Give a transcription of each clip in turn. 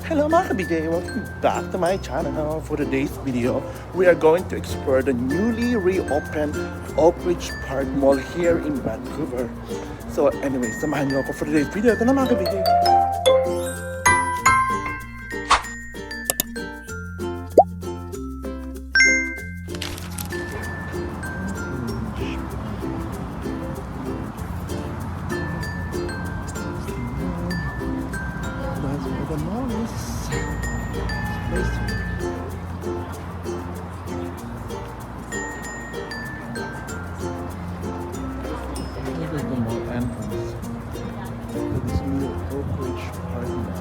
Hello mga kabigay! Welcome back to my channel. For today's video, we are going to explore the newly reopened Oak Ridge Park Mall here in Vancouver. So anyway, samahan niyo ako for today's video. Ito na mga kabigay! That's where the mall is. This place. This is the mall entrance to this new Oak Ridge Park Mall.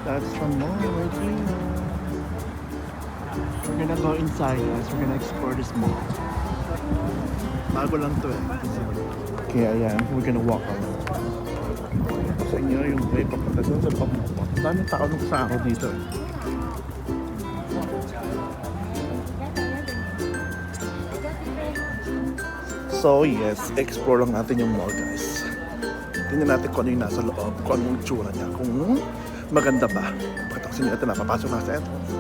That's the mall right here. We're gonna go inside, guys. We're gonna explore this mall. Bago lang to eh. Kaya yan, we're gonna walk around. Sa inyo yung way papunta doon sa pamukot. Daming tao nung sa araw dito eh. So yes, explore lang natin yung mall, guys. Tingnan natin kung ano yung nasa loob, kung anong tsura niya, kung maganda ba. Pagkatapos nyo ito na, papasok na sa entrance.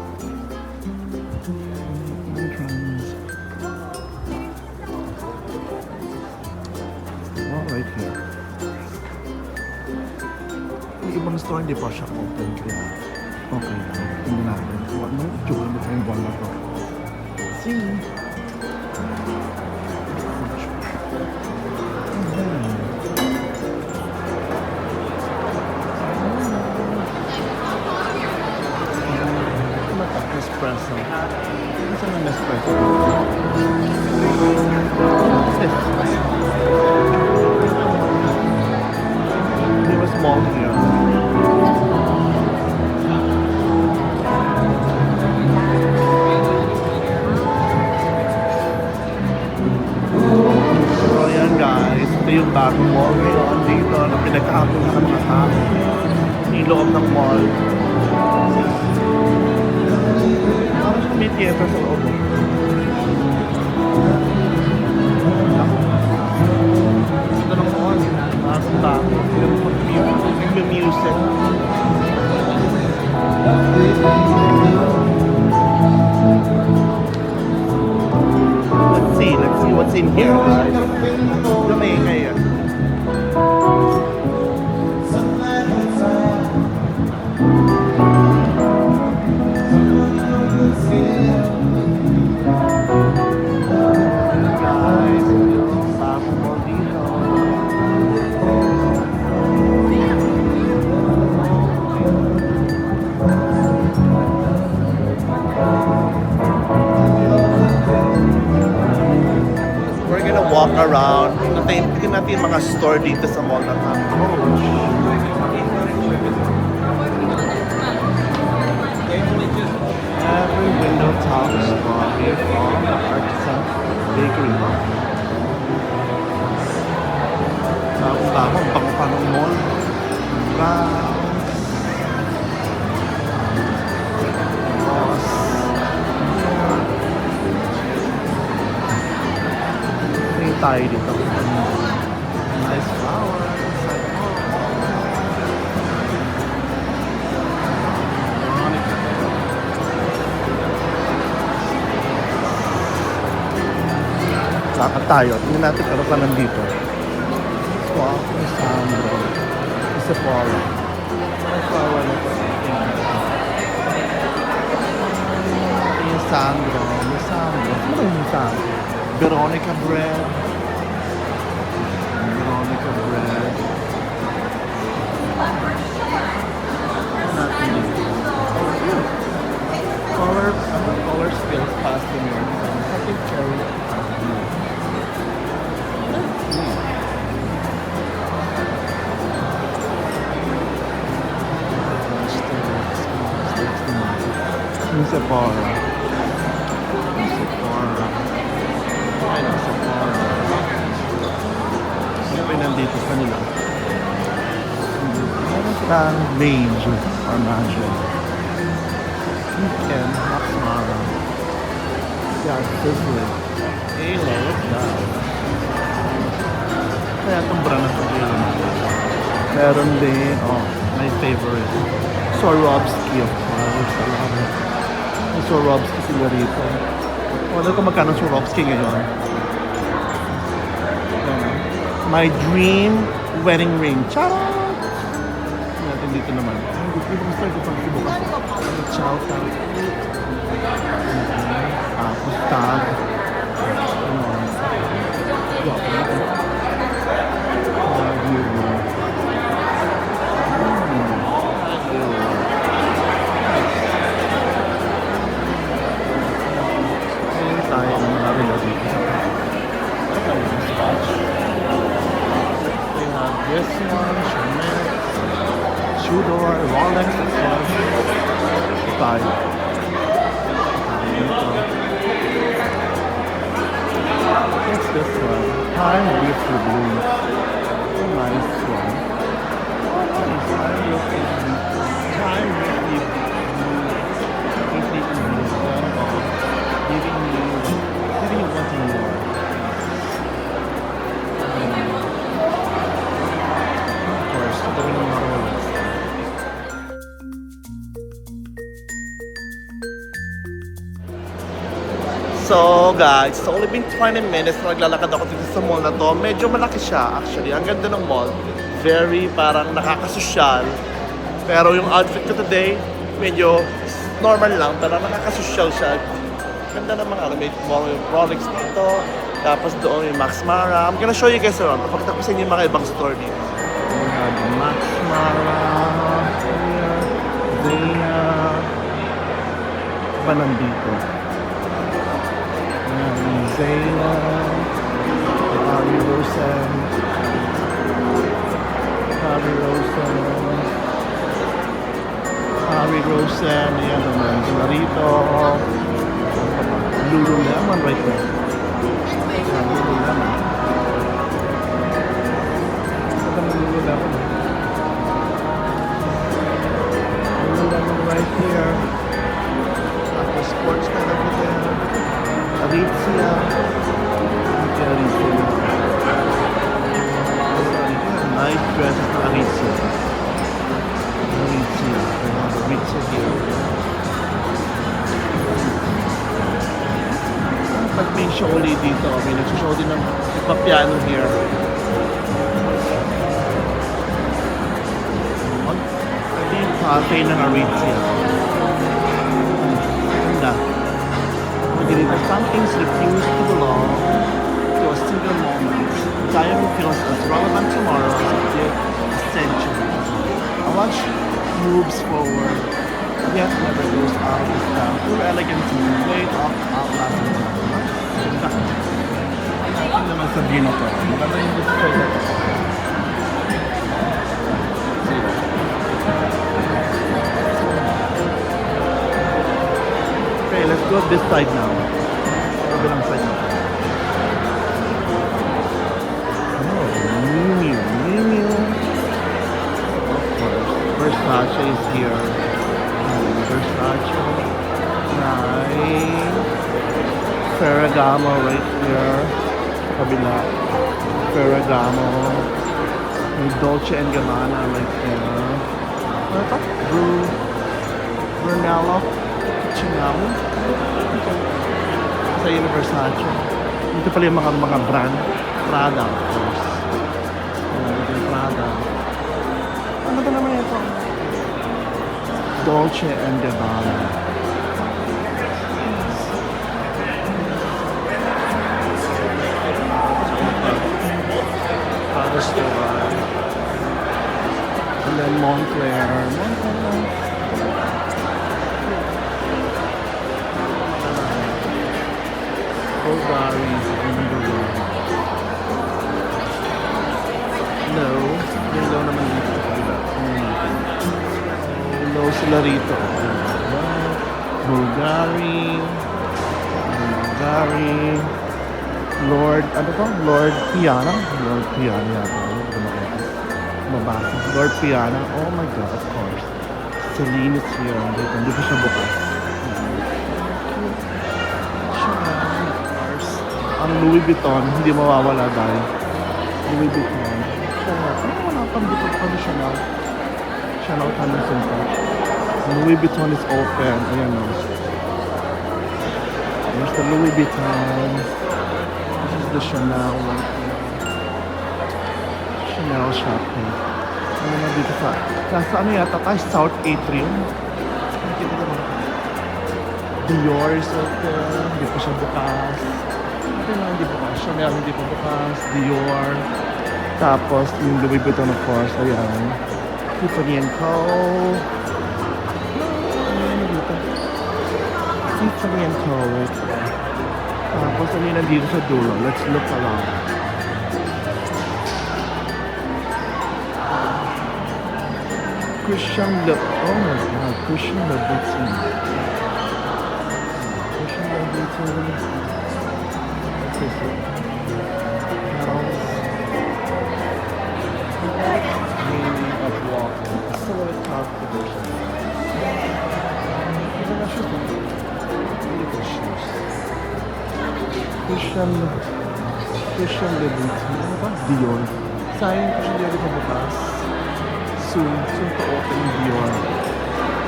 Oh, right here. Yung ibang store hindi pa siya open, kaya okay lang. Tingnan natin kung anong tsura nito yung mall na to. See? Espresso. What's an espresso? What's this? There was mall here. So yan guys, ito yung bagong mall ngayon dito na pinagkakapon ng mga tao. Yung loob ng mall. May theater sa loob. Ito ng mall. Bago-bago. Yung music. Let's see what's in here, guys. Jamaica yan. Walk around. Tingnan natin yung mga store dito sa mall na to. Every window top strawberry from the Artisan Bakery. Bago-bago, ang bango ng mall. Tayo dito. Nice flowers. Saka tayo. Tingnan natin ano pa nandito. Swap, Sandro, Sephora. May flower na ito. Yung Sandro. Ano yung Sandro? Veronica bread. Color spills past the mirror. I think cherry. Yung Sephora. Ayun, Sephora. Ano pa yung nandito sa nila? Meron silang beige or magic. Weekend, Max Mara. Yeah, Sizzling. Hey, what's that? Kaya itong brand na ito. Meron din, My favorite. Swarovski, of course. I love it. May Swarovski sila rito. Wala ko magkano Swarovski ngayon. My dream wedding ring. Charot! Natin dito naman. Hindi ko gusto ito pang sibukas. Chow tag. Tapos tag. Tayo ng mga relo dito sa Swatch. We have this one, Chanel, Tudor, Rolex, and Swatch. Tayo. What's this one? Time with the blue. A nice one. Time with the blue. Time with the blue. Giving you wanting more. Of course, giving you more Rolex. So guys, it's only been 20 minutes na naglalakad ako dito sa mall na to. Medyo malaki siya actually. Ang ganda ng mall. Very parang nakakasosyal. Pero yung outfit ko today, medyo normal lang. Pero nakakasosyal siya. Ganda ng mga may yung Rolex dito. Tapos doon yung Max Mara. I'm gonna show you guys around. Papakita ko sa inyo yung mga ibang store dito. We have the Max Mara. Here. Zena. Ba nandito? Zena, Harry Rosen, yan naman, narito, Lululemon right there. Lululemon. Ito naman Lululemon. Lululemon right here. Tapos sports kind of there. Aritzia. Nice dresses na Aritzia. Aritzia here. Pag may show ulit dito, may nagsushow din ng papiano here. Ito yung cafe ng Aritzia. Ganda. Some things refuse to belong to a single moment. Time feels as relevant tomorrow as it did a century ago. A watch moves forward, yet never goes out of style. Too elegant to way off outlasting time. Ano naman sabihin ito? Maganda yung display na ito. Okay, let's go this side now. Bilang side na. Oh, Miu Miu. Of course, Versace is here. Versace. Nice. Ferragamo right here. Kabila. Ferragamo. May Dolce & Gabbana right here. Ano ito? Brunello. Chanel. Sa Versace. Dito pala yung mga brand. Prada, of course. Dito yung Prada. Ano ba naman ito? Dolce & Gabbana. Prada store. And then Moncler. Bulgari is number one. Low. Yung low naman dito sa kabila. Low sila rito. Bulgari. Lord, ano to? Lord Piana. Lord Piana yata. Mabasa. Lord Piana. Oh my God, of course. Celine is here. Hindi ko siya bukas. Ang Louis Vuitton, hindi mawawala dahil Louis Vuitton. Chanel. Ano wala pang Vuitton pa Chanel? Chanel Thomas and Touch. Louis Vuitton is open. Ayan o. There's the Louis Vuitton. This is the Chanel one. Chanel shopping. Ano na dito sa ano yata tayo? South Atrium. Nakikita ko ba? Dior is open. Hindi pa siya bukas. Ito na hindi bukas. Chanel hindi pa bukas. Dior. Tapos yung Louis Vuitton of course. Ayan. Tiffany & Co. Ano dito? Tiffany & Co. Tapos ano yun nandito sa dulo. Let's look around. Christian oh my god, Christian Louboutin. Christian Louboutin. What's this one? Meaning of walking. Silhouette top division. These are not shoes. Really good shoes. Christian Louboutin. Ano ba? Dior. Sayang Christian Dior sa bukas. Soon to open yung Dior.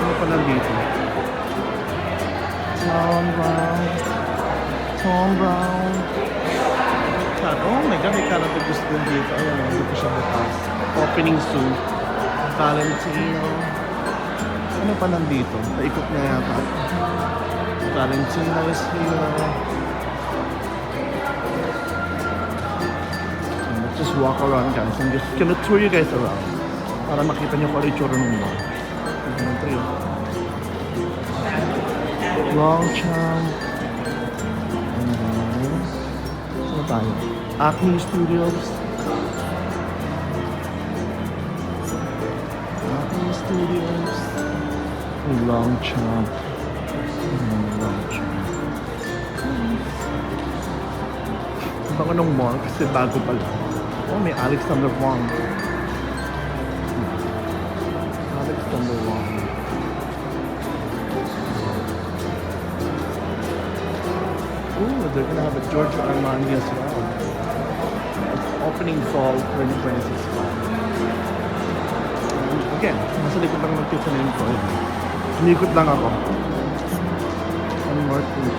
Ano pa lang dito? Tom Brown. Oh my god, may karang gusto din dito. Ayan, hindi ko siya bukas. Opening soon. Valentino. Ano pa lang dito? Paikot na yata. Valentino is here. Let's just walk around guys. I'm just gonna tour you guys around. Para makita niyo kung ano yung tsura ng mall. Ito yun. Longchamp. Saan tayo? Acme Studios. Acme Studios. Longchamp. Longchamp. Ang baka ng mall kasi bago pala. Oh, may Alexander Wang. Number one. Ooh, they're gonna have a Giorgio Armani as well. Opening fall 2026. Again, nasa likod lang ng pizza na yun ko. Umikot lang ako. One more thing.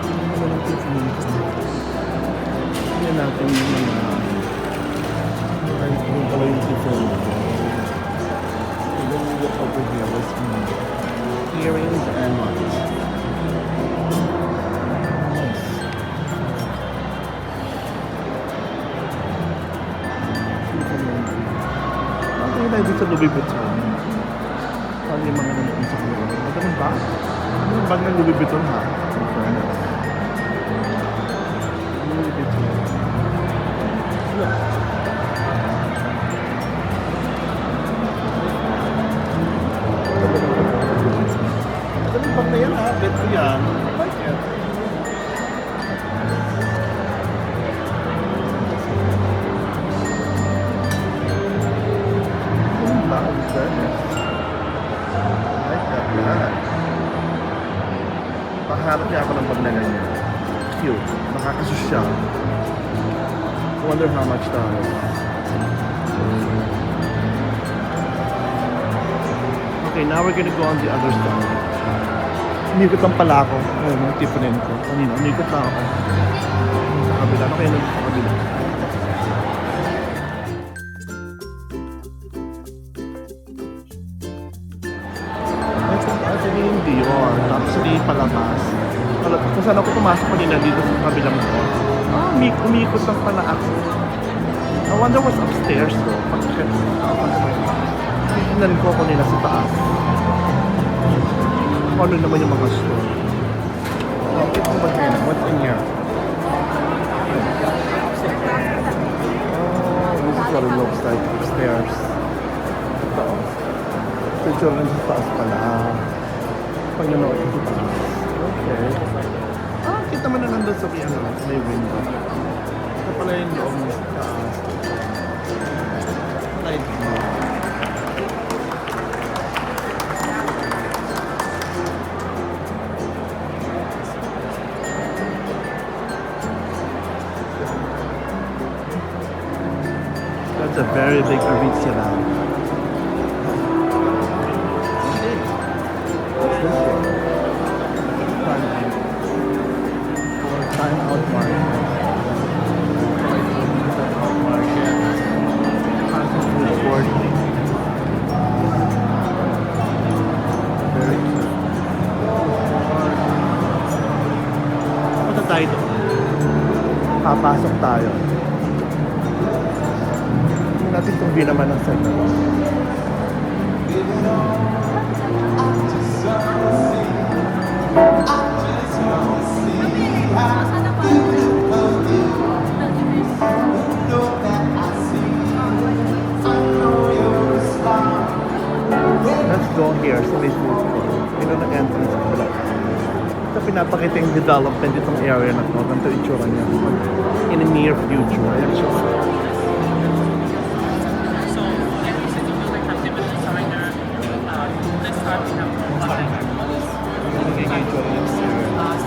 Ano naman ang pizza na yun ko? Hindi natin yung mga yung pala yung different. Then we look over here. What's earrings and what? Nice. Okay na dito sa Louis Vuitton. Paano yung mga nandun sa kanila? Magandang bag? Ano yung bag ng Louis Vuitton ha? Louis Vuitton. Yeah. Pag na yan ha, bet ko yan. I like it. Ang bag, fairness. I like that bag. Paharap niya ako ng bag na ganyan. Cute. Nakakasosyal. Wonder how much that is. Okay, now we're gonna go on the other side. Umikot lang pala ako. Ayun, yung tipunin ko. Kanina, umikot lang ako. Sa kabila. Ano kayo sa kabila? Ito yung Dior. Tapos ito yung palabas. Kung saan ako pumasok kanina dito sa kabilang ko. Umikot lang pala ako. I wonder what's upstairs though. Pag-check ako. Tingnan ko ako nila sa taas. Ano naman yung mga store. Ito ba here? What's in here? Oh, this is what it looks like upstairs. Ito. Picture rin sa taas pala. Pag nanood ko sa taas. Okay. Kita mo na nandun sa may window. Ito pala yung loob mo sa taas. Light blue. It's a very big Aritzia land. What's this one? Time out market. Out market. Constant food court. Very cute. Punta tayo doon. Papasok tayo. Tingnan natin itong view naman ng side. Let's go here sa may food court. Yun ang entrance ko pala. Ito pinapakita yung development itong area na to. Ganito yung itsura niya. In the near future. Ayan siya. So every single building has different design there. This time we have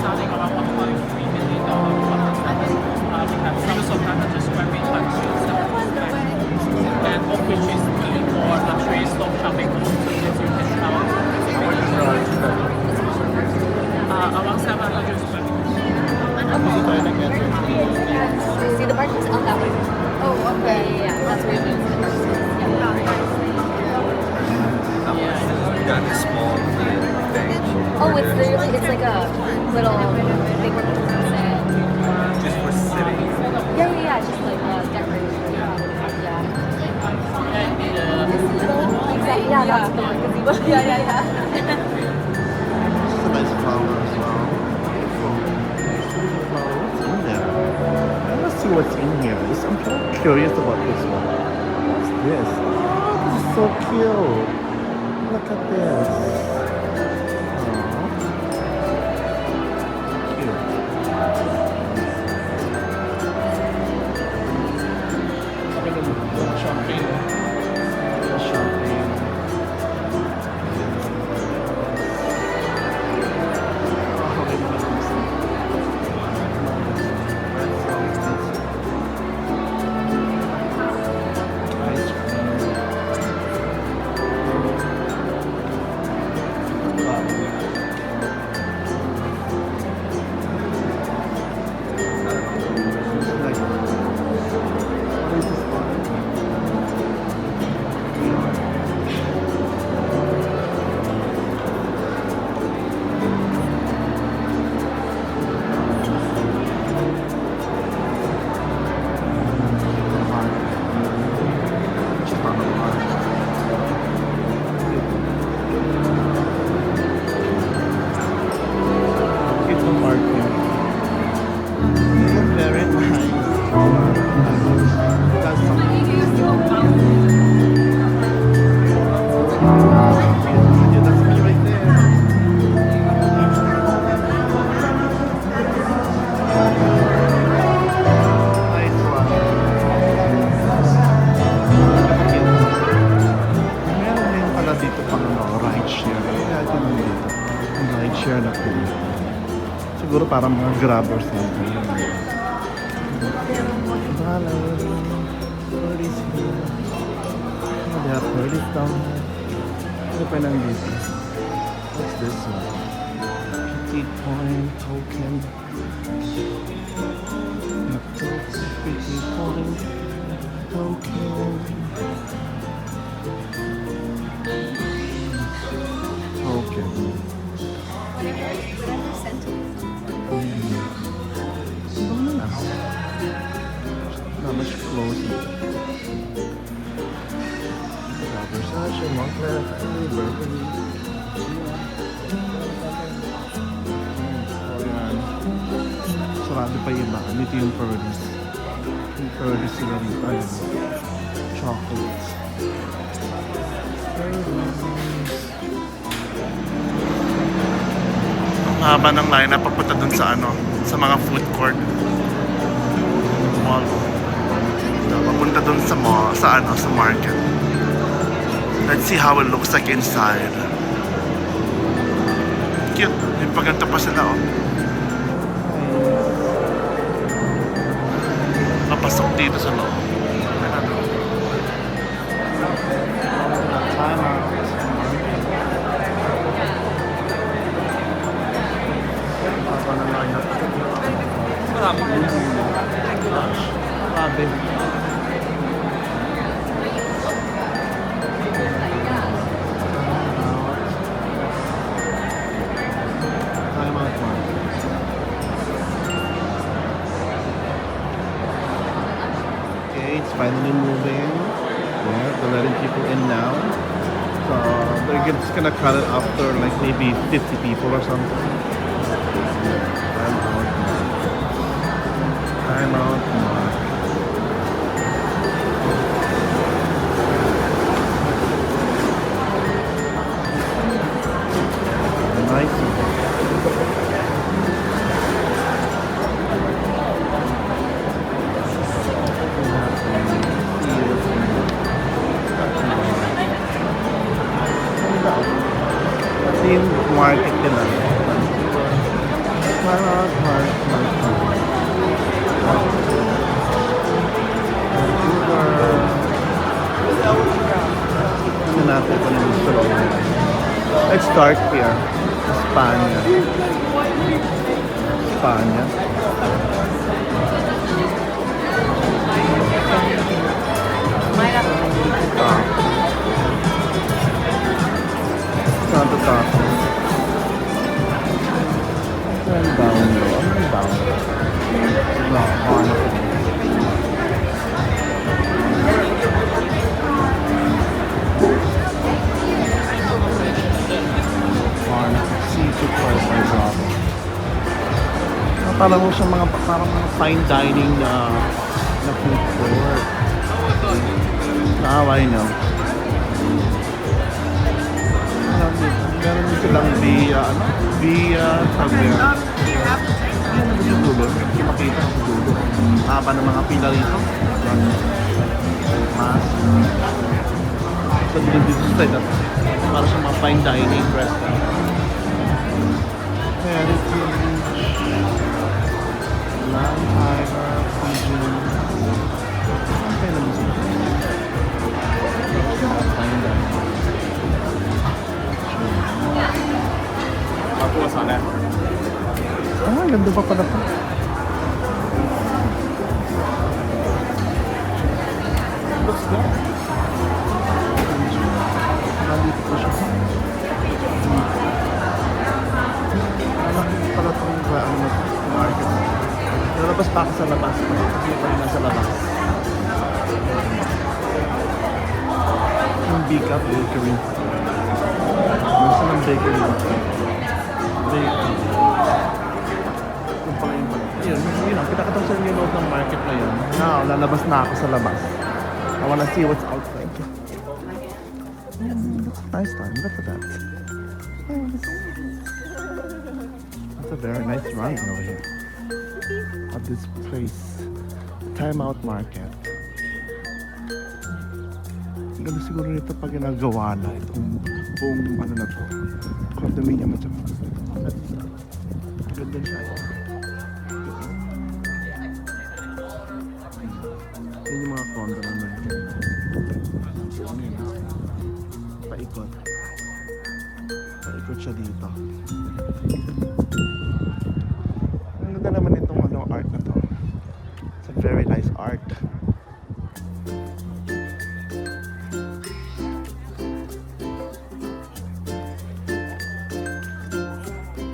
starting around $1.3 million. We have some of packages where we have and of which is the more luxury slow shopping malls so that you can travel. Around 700 square meters. See, the parking's out that way. Oh, okay. Yeah, that's where you use it. Done a small thing. Oh, it's literally, it's like a little thing where people can sit. Just for sitting. Yeah, just like decoration. Yeah. Exactly, yeah, that's the gazebo. Yeah. This is a nice flower as well. Beautiful. What's in there? Let's see what's in here. I'm kind of curious about this one. What's this? Oh, this is so cute. Look at this. Aww. Cute. Shopping. Shopping. Very nice. That's something. Yeah, that's me right there. Nice one. Meron din pala dito pang ride share. Kaya ito nandito. Ang ride share na po. Siguro parang mga grabbers na ito. Hello. Birdies here. There are birdies down here. Ano pa nandito? What's this one? Petite Point token. Petite Point token. Token. Not much closer. Versace, Moncler, Fendi, Burberry. Sarado pa yung iba. Dito yung Purdy's. Yung Purdy's sila dito. Ayun. Chocolates. Very nice. Ang haba ng line na papunta dun sa sa mga food court. Mall. Papunta dun sa mall, sa market. Let's see how it looks like inside. Cute. Yung paganda pa sila, oh. Napasok dito sa loob. people in now. So they're just gonna cut it after like maybe 50 people or something. I'm out. Yung market nila. Market. Ano natin kung ano gusto ko. Let's start here. Espanya. Santo Taco. Ang bound. No, seafood fries by Bravo. Parang mo siya parang mga fine dining na food court. Now I know. Meron din silang via dulo. Hindi makita sa dulo. Haba ng mga pila rito. Mas. Sa dulo dito sa side natin. Para sa mga fine dining restaurant. Heritage. Landheimer. Pigeon. Okay naman sila. Fine dining. Ganda pa pala pa. Looks good. Nandito po siya. Malaki pala itong market. Nalabas pa ako sa labas. Kasi pa rin nasa labas. Yung Big Up Bakery. Nasa ng bakery. Yun, kita-kita sa yung loob ng market na yun. Now, lalabas na ako sa labas. I wanna see what's outside. That's a nice one. Look at that. That's a very nice run over here. At this place. Time Out Market. Ganda siguro nito pag ginagawa na itong buong ano na to. Condominium at saka. Ganda siya. Yun yung mga condo naman. Paikot. Paikot siya dito. Ang ganda naman itong art na to. It's a very nice art.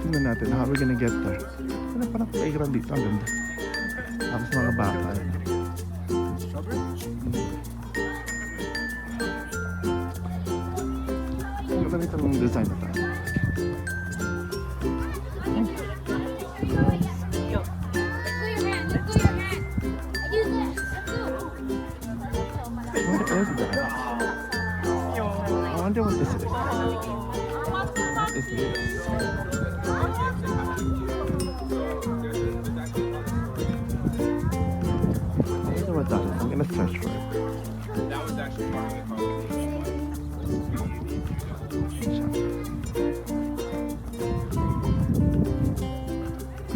Tingnan natin, how are we gonna get there? Ano pa na playground dito? Ang ganda. Tapos mga baka. Ang ganda nito ng design na to. What is that? I wonder what this is. What is this? I wonder what that is. I'm gonna search for it. That was actually part of the conversation.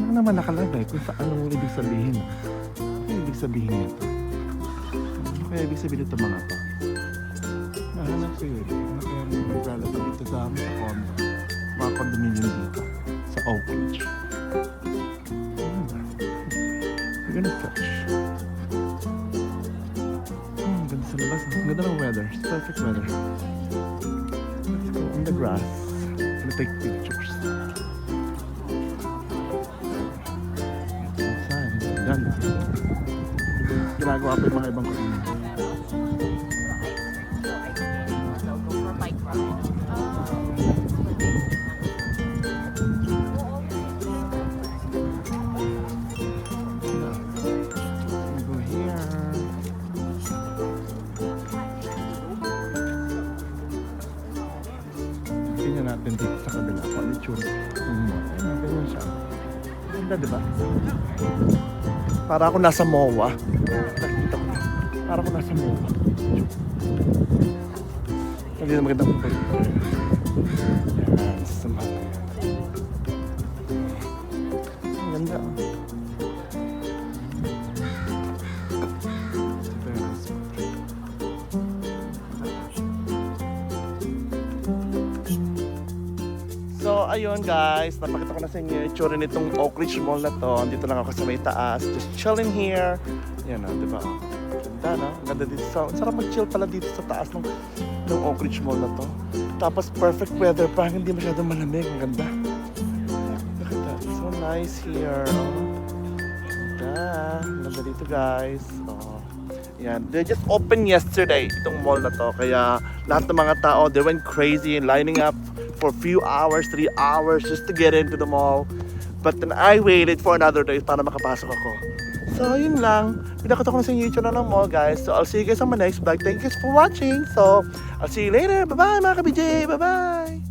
Ano naman nakalagay kung sa anong ibig sabihin? Ano ibig sabihin nito? Ano kaya ibig sabihin nito mga to? Nahanap ko yun. Ano kaya naglalapag dito sa amin sa condo? Mga condominium dito. Sa Oak Ridge. We're gonna search. Ang ganda sa labas. Ang ganda ng weather. It's perfect weather. Let's go on the grass. Gonna take pictures. Outside. Ganda. Ginagawa pa yung mga ibang kusin. Tingnan natin dito sa kabila kung ano yung tsura ng mall. Ayun, ganyan siya. Ganda, di ba? Para ako nasa MOA. Nakita ko. Para ako nasa MOA. Hindi na magandang picture. Yan, sa mall. Ang ganda, oh. So, ayun guys, napakita ko na sa inyo yung itsura nitong Oak Ridge Mall na to. Dito lang ako sa may taas, just chilling here. Yan o, di ba? Ganda, no? Ganda dito. Sarap mag-chill pala dito sa taas ng Oak Ridge Mall na to. Tapos perfect weather pa, hindi masyadong malamig. Ang ganda. Look at that, so nice here. Oh. Ganda. Ganda dito guys. Oh. Yan, they just opened yesterday itong mall na to. Kaya lahat ng mga tao, they went crazy and lining up for a few hours, 3 hours just to get into the mall. But then I waited for another day para makapasok ako. So, yun lang. Pinakita ko na sa inyo yung ng mall, guys. So, I'll see you guys on my next vlog. Thank you guys for watching. So, I'll see you later. Bye-bye, mga ka-BJ. Bye-bye.